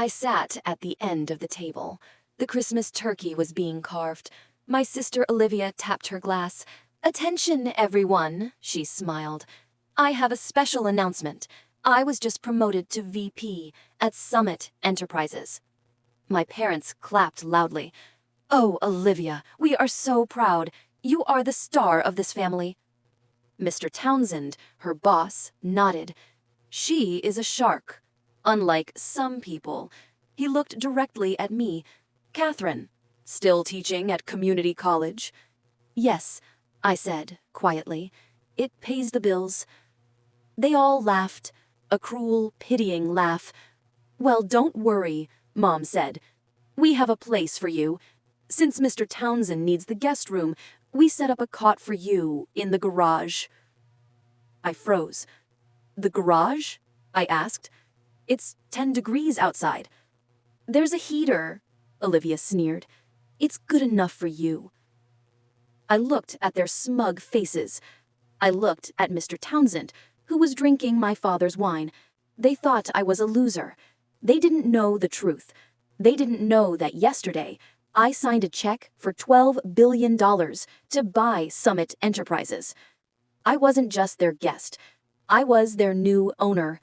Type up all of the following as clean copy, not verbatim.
I sat at the end of the table. The Christmas turkey was being carved. My sister Olivia tapped her glass. "Attention, everyone," she smiled. "I have a special announcement. I was just promoted to VP at Summit Enterprises." My parents clapped loudly. "Oh, Olivia, we are so proud. You are the star of this family." Mr. Townsend, her boss, nodded. "She is a shark. Unlike some people." He looked directly at me. "Catherine, still teaching at community college?" "Yes," I said quietly. "It pays the bills." They all laughed, a cruel, pitying laugh. "Well, don't worry," Mom said. "We have a place for you. Since Mr. Townsend needs the guest room, we set up a cot for you in the garage." I froze. "The garage?" I asked. "It's 10 degrees outside." "There's a heater," Olivia sneered. "It's good enough for you." I looked at their smug faces. I looked at Mr. Townsend, who was drinking my father's wine. They thought I was a loser. They didn't know the truth. They didn't know that yesterday I signed a check for $12 billion to buy Summit Enterprises. I wasn't just their guest. I was their new owner.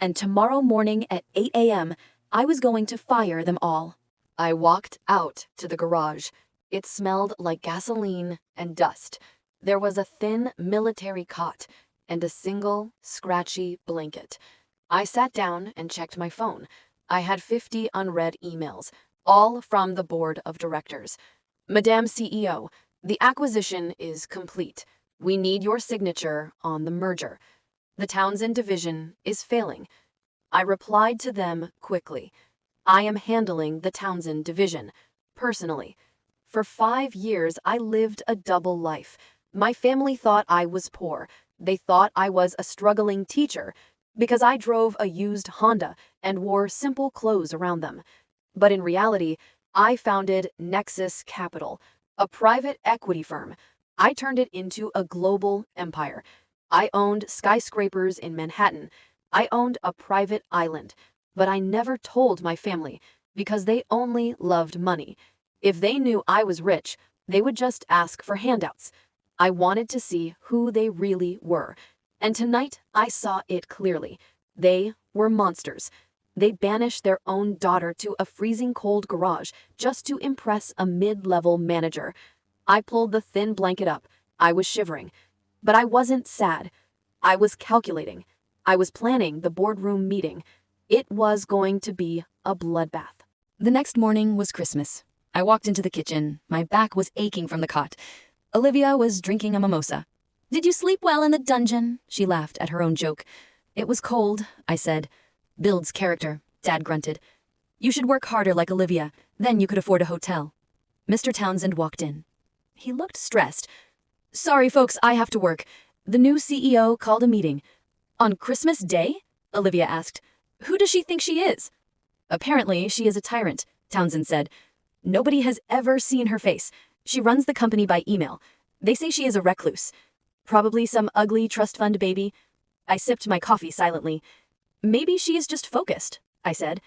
And tomorrow morning at 8 a.m., I was going to fire them all. I walked out to the garage. It smelled like gasoline and dust. There was a thin military cot and a single, scratchy blanket. I sat down and checked my phone. I had 50 unread emails, all from the board of directors. "Madame CEO, the acquisition is complete. We need your signature on the merger. The Townsend division is failing." I replied to them quickly. "I am handling the Townsend division, personally. For 5 years, I lived a double life. My family thought I was poor. They thought I was a struggling teacher because I drove a used Honda and wore simple clothes around them. But in reality, I founded Nexus Capital, a private equity firm. I turned it into a global empire. I owned skyscrapers in Manhattan. I owned a private island. But I never told my family because they only loved money. If they knew I was rich, they would just ask for handouts. I wanted to see who they really were. And tonight, I saw it clearly. They were monsters. They banished their own daughter to a freezing cold garage just to impress a mid-level manager. I pulled the thin blanket up. I was shivering. But I wasn't sad. I was calculating. I was planning the boardroom meeting. It was going to be a bloodbath. The next morning was Christmas. I walked into the kitchen. My back was aching from the cot. Olivia was drinking a mimosa. "Did you sleep well in the dungeon?" She laughed at her own joke. "It was cold," I said. "Builds character," Dad grunted. "You should work harder like Olivia. Then you could afford a hotel." Mr. Townsend walked in. He looked stressed. "Sorry, folks, I have to work. The new CEO called a meeting." "On Christmas Day?" Olivia asked. "Who does she think she is?" "Apparently, she is a tyrant," Townsend said. "Nobody has ever seen her face. She runs the company by email. They say she is a recluse. Probably some ugly trust fund baby." I sipped my coffee silently. "Maybe she is just focused," I said.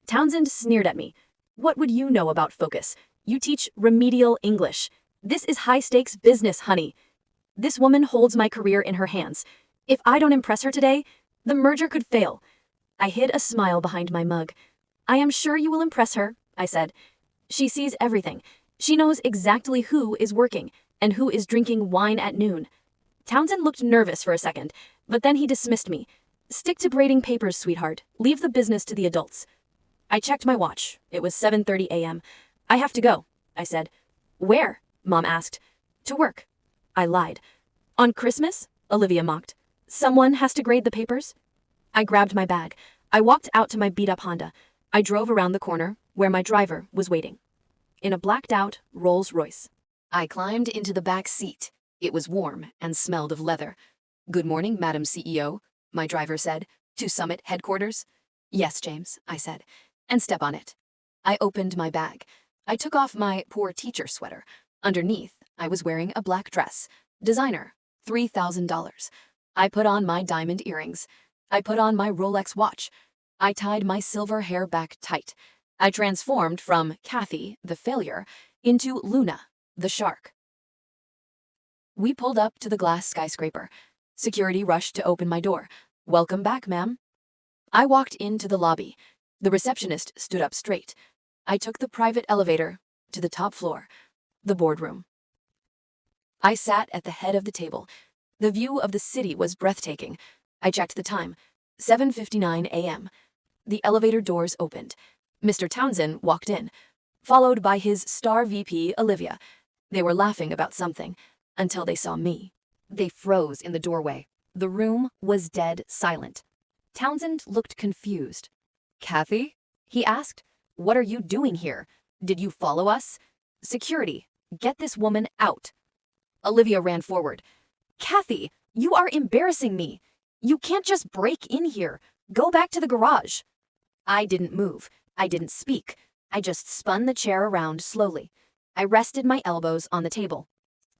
Townsend sneered at me. "What would you know about focus? You teach remedial English. This is high-stakes business, honey. This woman holds my career in her hands. If I don't impress her today, the merger could fail." I hid a smile behind my mug. "I am sure you will impress her," I said. "She sees everything. She knows exactly who is working and who is drinking wine at noon." Townsend looked nervous for a second, but then he dismissed me. "Stick to braiding papers, sweetheart. Leave the business to the adults." I checked my watch. It was 7:30 a.m. "I have to go," I said. "Where?" Mom asked. "To work." I lied. "On Christmas?" Olivia mocked. "Someone has to grade the papers?" I grabbed my bag. I walked out to my beat-up Honda. I drove around the corner, where my driver was waiting. In a blacked-out Rolls-Royce. I climbed into the back seat. It was warm and smelled of leather. "Good morning, Madam CEO," my driver said. "To Summit headquarters?" "Yes, James," I said. "And step on it." I opened my bag. I took off my poor teacher sweater. Underneath, I was wearing a black dress. Designer, $3,000. I put on my diamond earrings. I put on my Rolex watch. I tied my silver hair back tight. I transformed from Kathy, the failure, into Luna, the shark. We pulled up to the glass skyscraper. Security rushed to open my door. "Welcome back, ma'am." I walked into the lobby. The receptionist stood up straight. I took the private elevator to the top floor, the boardroom. I sat at the head of the table. The view of the city was breathtaking. I checked the time. 7:59 a.m. The elevator doors opened. Mr. Townsend walked in, followed by his star VP, Olivia. They were laughing about something until they saw me. They froze in the doorway. The room was dead silent. Townsend looked confused. "Kathy?" he asked. "What are you doing here? Did you follow us?" "Security, get this woman out." Olivia ran forward. "Kathy, you are embarrassing me. You can't just break in here. Go back to the garage." I didn't move. I didn't speak. I just spun the chair around slowly. I rested my elbows on the table.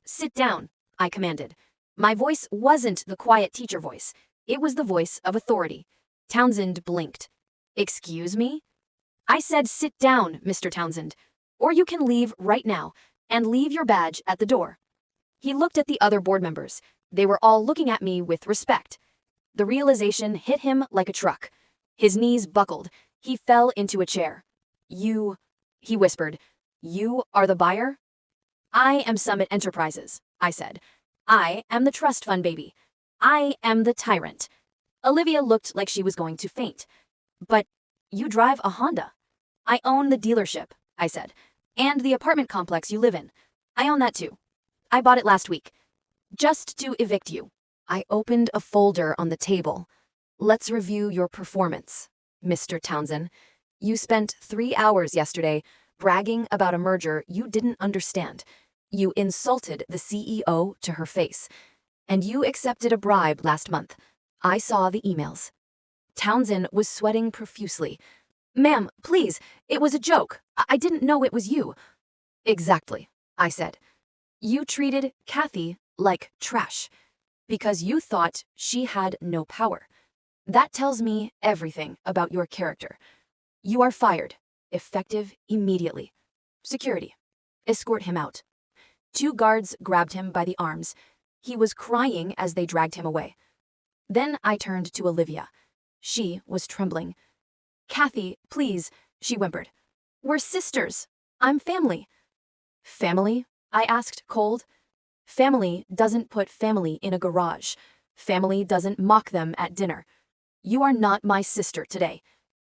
"Sit down," I commanded. My voice wasn't the quiet teacher voice. It was the voice of authority. Townsend blinked. "Excuse me?" I said, "Sit down, Mr. Townsend, or you can leave right now, and leave your badge at the door." He looked at the other board members. They were all looking at me with respect. The realization hit him like a truck. His knees buckled. He fell into a chair. "You," he whispered, "you are the buyer?" "I am Summit Enterprises," I said. "I am the trust fund baby. I am the tyrant." Olivia looked like she was going to faint. "But you drive a Honda." "I own the dealership," I said, "and the apartment complex you live in. I own that too. I bought it last week. Just to evict you." I opened a folder on the table. "Let's review your performance, Mr. Townsend. You spent 3 hours yesterday bragging about a merger you didn't understand. You insulted the CEO to her face. And you accepted a bribe last month. I saw the emails." Townsend was sweating profusely. "Ma'am, please, it was a joke. I didn't know it was you." "Exactly," I said. "You treated Kathy like trash because you thought she had no power. That tells me everything about your character. You are fired, effective immediately. Security, escort him out." 2 guards grabbed him by the arms. He was crying as they dragged him away. Then I turned to Olivia. She was trembling. "Kathy, please," she whimpered. "We're sisters. I'm family." "Family?" I asked, cold. "Family doesn't put family in a garage. Family doesn't mock them at dinner. You are not my sister today.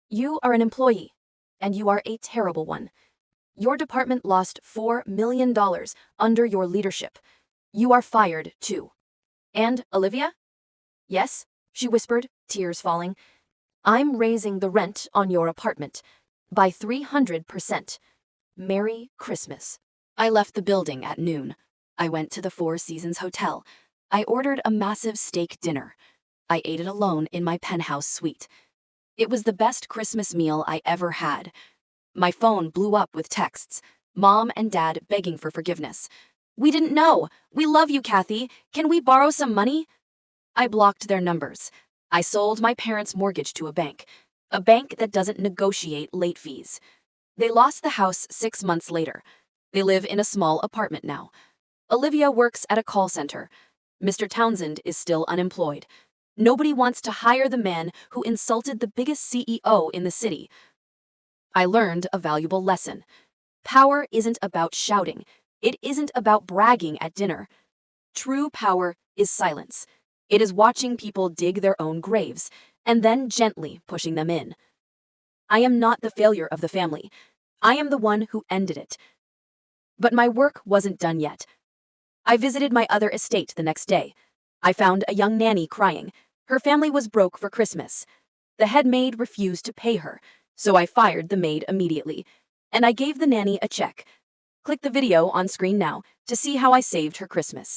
You are an employee, and you are a terrible one. Your department lost $4 million under your leadership. You are fired, too." "And Olivia?" "Yes," she whispered, tears falling. "I'm raising the rent on your apartment by 300%. Merry Christmas." I left the building at noon. I went to the Four Seasons Hotel. I ordered a massive steak dinner. I ate it alone in my penthouse suite. It was the best Christmas meal I ever had. My phone blew up with texts. Mom and Dad begging for forgiveness. "We didn't know. We love you, Kathy. Can we borrow some money?" I blocked their numbers. I sold my parents' mortgage to a bank that doesn't negotiate late fees. They lost the house 6 months later. They live in a small apartment now. Olivia works at a call center. Mr. Townsend is still unemployed. Nobody wants to hire the man who insulted the biggest CEO in the city. I learned a valuable lesson. Power isn't about shouting. It isn't about bragging at dinner. True power is silence. It is watching people dig their own graves and then gently pushing them in. I am not the failure of the family. I am the one who ended it. But my work wasn't done yet. I visited my other estate the next day. I found a young nanny crying. Her family was broke for Christmas. The head maid refused to pay her, so I fired the maid immediately, and I gave the nanny a check. Click the video on screen now to see how I saved her Christmas.